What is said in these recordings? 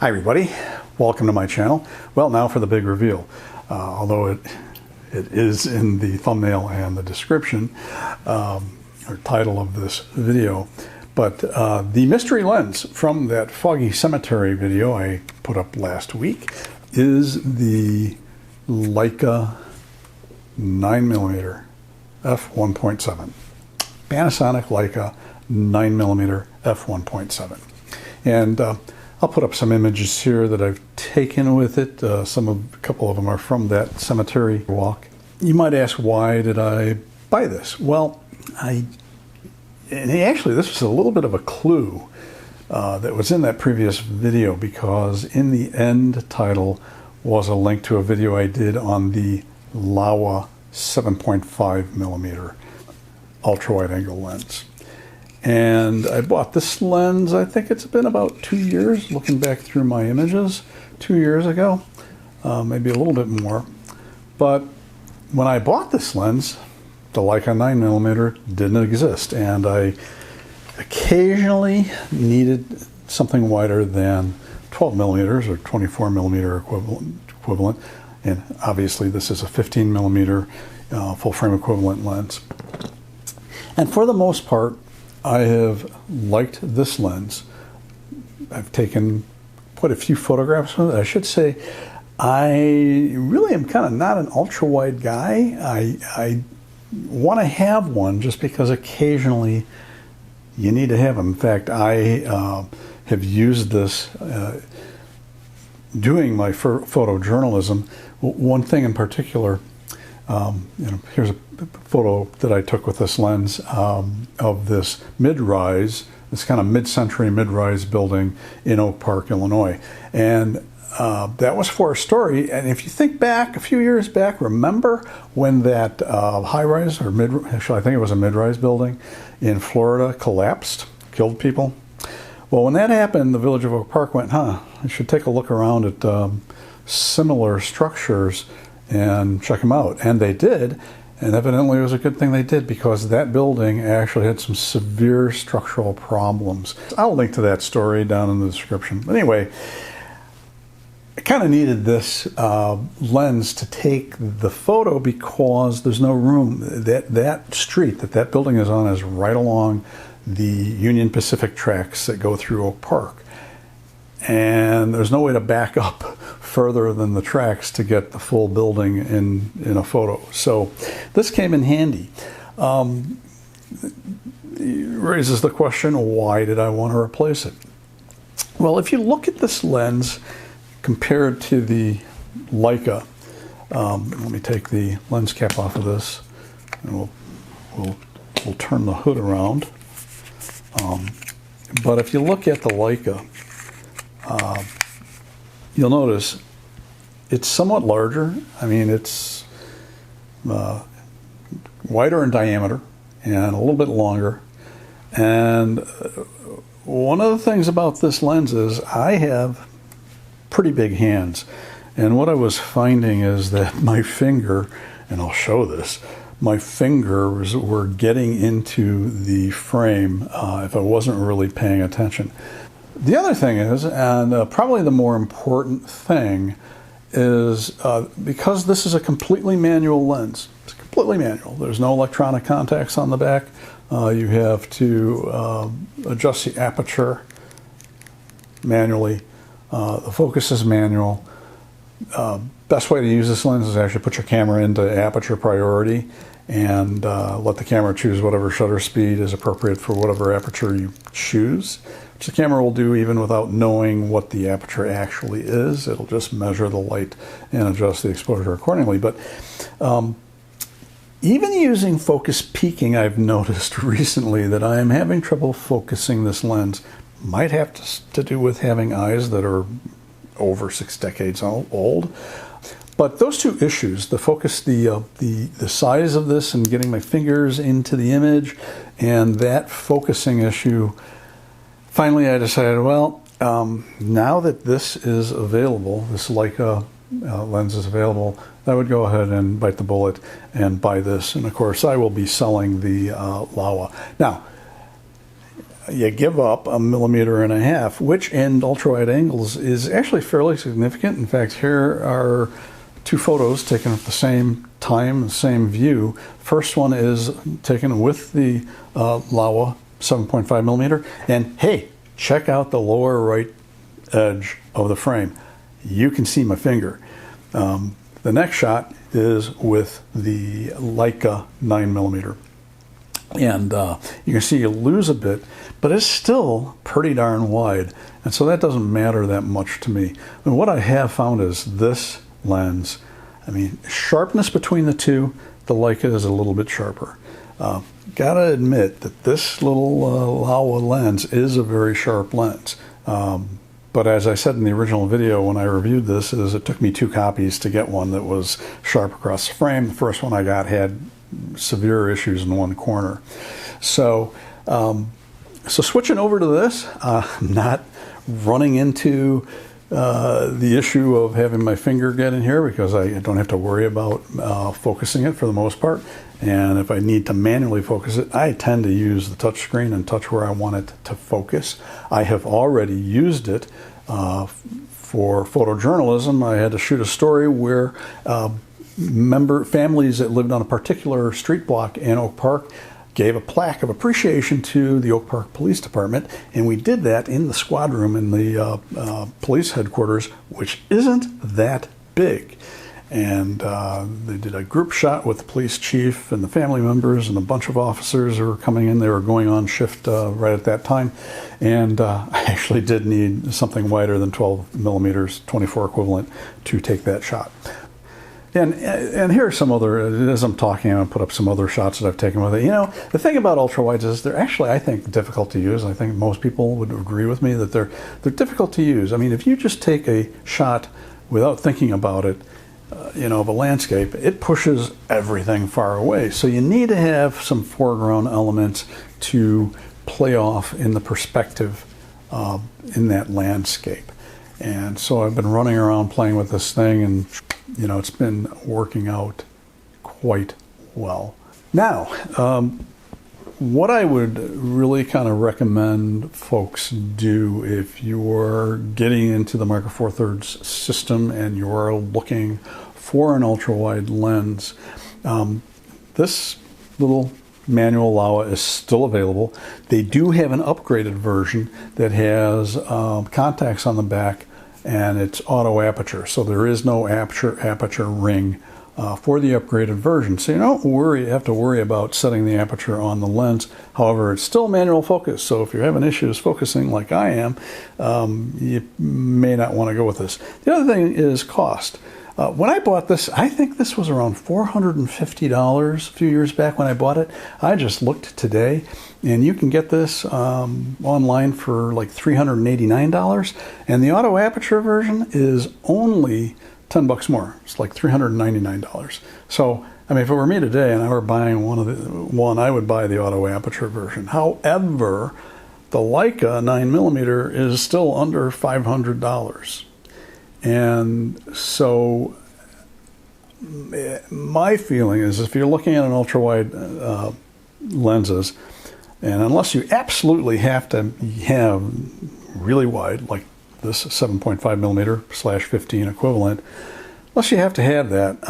Hi everybody, welcome to my channel. Well, now for the big reveal. Although it is in the thumbnail and the description or title of this video, but the mystery lens from that foggy cemetery video I put up last week is the Leica 9mm f1.7. Panasonic Leica 9mm f1.7. And I'll put up some images here that I've taken with it. A couple of them are from that cemetery walk. You might ask, why did I buy this? Well, actually this was a little bit of a clue that was in that previous video, because in the end title was a link to a video I did on the Laowa 7.5mm ultra-wide angle lens. And I bought this lens, I think it's been about 2 years, looking back through my images, 2 years ago, maybe a little bit more. But when I bought this lens, the Leica 9mm didn't exist, and I occasionally needed something wider than 12mm or 24mm equivalent. And obviously this is a 15mm full frame equivalent lens. And for the most part, I have liked this lens. I've taken quite a few photographs with it. I should say I really am kind of not an ultra wide guy. I want to have one just because occasionally you need to have them. In fact, I have used this doing my photojournalism. One thing in particular, here's a photo that I took with this lens of this mid-rise, this kind of mid-century mid-rise building in Oak Park, Illinois. And that was for a story. And if you think back, a few years back, remember when that high-rise, or actually I think it was a mid-rise building in Florida collapsed, killed people? Well, when that happened, the village of Oak Park went, I should take a look around at similar structures and check them out. And they did, and evidently it was a good thing they did, because that building actually had some severe structural problems. I'll link to that story down in the description. But anyway, I kind of needed this lens to take the photo because there's no room. That street that building is on is right along the Union Pacific tracks that go through Oak Park. And there's no way to back up further than the tracks to get the full building in a photo. So this came in handy. It raises the question, why did I want to replace it? Well, if you look at this lens compared to the Leica, let me take the lens cap off of this, and we'll turn the hood around. But if you look at the Leica, you'll notice it's somewhat larger. I mean, it's wider in diameter and a little bit longer. And one of the things about this lens is I have pretty big hands. And what I was finding is that my finger, and I'll show this, my fingers were getting into the frame if I wasn't really paying attention. The other thing is, and probably the more important thing, is because this is a completely manual lens. It's completely manual. There's no electronic contacts on the back. You have to adjust the aperture manually. The focus is manual. Best way to use this lens is actually put your camera into aperture priority and let the camera choose whatever shutter speed is appropriate for whatever aperture you choose, which the camera will do even without knowing what the aperture actually is. It'll just measure the light and adjust the exposure accordingly. But even using focus peaking, I've noticed recently that I am having trouble focusing this lens. Might have to do with having eyes that are over 6 decades old. But those two issues, the focus, the size of this and getting my fingers into the image, and that focusing issue, finally I decided, well, now that this is available, this Leica lens is available, I would go ahead and bite the bullet and buy this. And of course I will be selling the Laowa. Now, you give up 1.5 millimeters, which in ultrawide angles is actually fairly significant. In fact, here are two photos taken at the same time, the same view. First one is taken with the Laowa 7.5 millimeter, and hey, check out the lower right edge of the frame. You can see my finger. The next shot is with the Leica 9mm. And you can see you lose a bit, but it's still pretty darn wide. And so that doesn't matter that much to me. And what I have found is this lens, I mean, sharpness between the two, the Leica is a little bit sharper. Gotta admit that this little Laowa lens is a very sharp lens. But as I said in the original video when I reviewed this, is it took me 2 copies to get one that was sharp across the frame. The first one I got had severe issues in one corner. So switching over to this, I'm not running into the issue of having my finger get in here because I don't have to worry about focusing it for the most part. And if I need to manually focus it, I tend to use the touch screen and touch where I want it to focus. I have already used it for photojournalism. I had to shoot a story where families that lived on a particular street block in Oak Park gave a plaque of appreciation to the Oak Park Police Department, and we did that in the squad room in the police headquarters, which isn't that big. And they did a group shot with the police chief and the family members and a bunch of officers who were coming in. They were going on shift right at that time. And I actually did need something wider than 12 millimeters, 24 equivalent, to take that shot. And here are some other, as I'm talking, I'm going to put up some other shots that I've taken with it. You know, the thing about ultrawides is they're actually, I think, difficult to use. I think most people would agree with me that they're difficult to use. I mean, if you just take a shot without thinking about it, you know, of a landscape, it pushes everything far away. So you need to have some foreground elements to play off in the perspective in that landscape. And so I've been running around playing with this thing, and you know, it's been working out quite well. Now, what I would really kind of recommend folks do if you're getting into the Micro Four Thirds system and you're looking for an ultra-wide lens, this little manual Laowa is still available. They do have an upgraded version that has contacts on the back, and it's auto aperture, so there is no aperture ring for the upgraded version. So you don't have to worry about setting the aperture on the lens. However, it's still manual focus, so if you're having issues focusing like I am, you may not want to go with this. The other thing is cost. When I bought this, I think this was around $450 a few years back when I bought it. I just looked today, and you can get this online for like $389, and the auto aperture version is only $10 more. It's like $399. So, I mean, if it were me today and I were buying one, I would buy the auto aperture version. However, the Leica 9mm is still under $500. And so my feeling is if you're looking at an ultra-wide lenses, and unless you absolutely have to have really wide, like this 7.5mm/15 equivalent, unless you have to have that,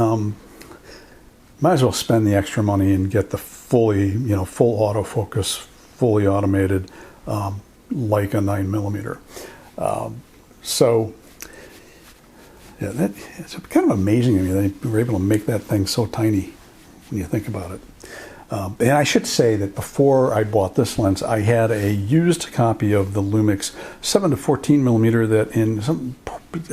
might as well spend the extra money and get the full autofocus, fully automated Leica 9mm. So yeah, it's kind of amazing to me that they were able to make that thing so tiny when you think about it. And I should say that before I bought this lens, I had a used copy of the Lumix 7 to 14mm that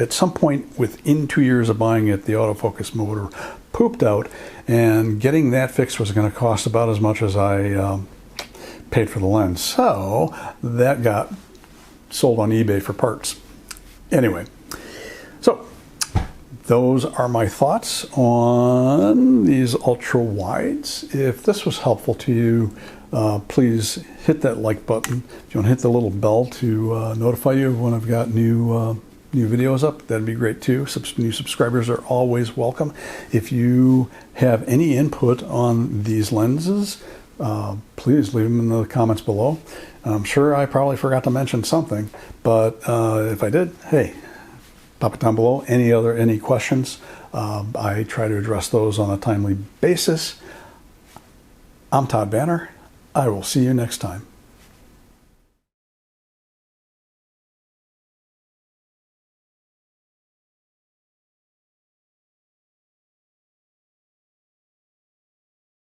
at some point within 2 years of buying it, the autofocus motor pooped out, and getting that fixed was going to cost about as much as I paid for the lens. So that got sold on eBay for parts. Anyway, so those are my thoughts on these ultra wides. If this was helpful to you, please hit that like button. If you want to hit the little bell to notify you when I've got new videos up, that'd be great too. New subscribers are always welcome. If you have any input on these lenses, please leave them in the comments below. I'm sure I probably forgot to mention something, but if I did, hey, pop it down below. Any questions? I try to address those on a timely basis. I'm Todd Banner. I will see you next time.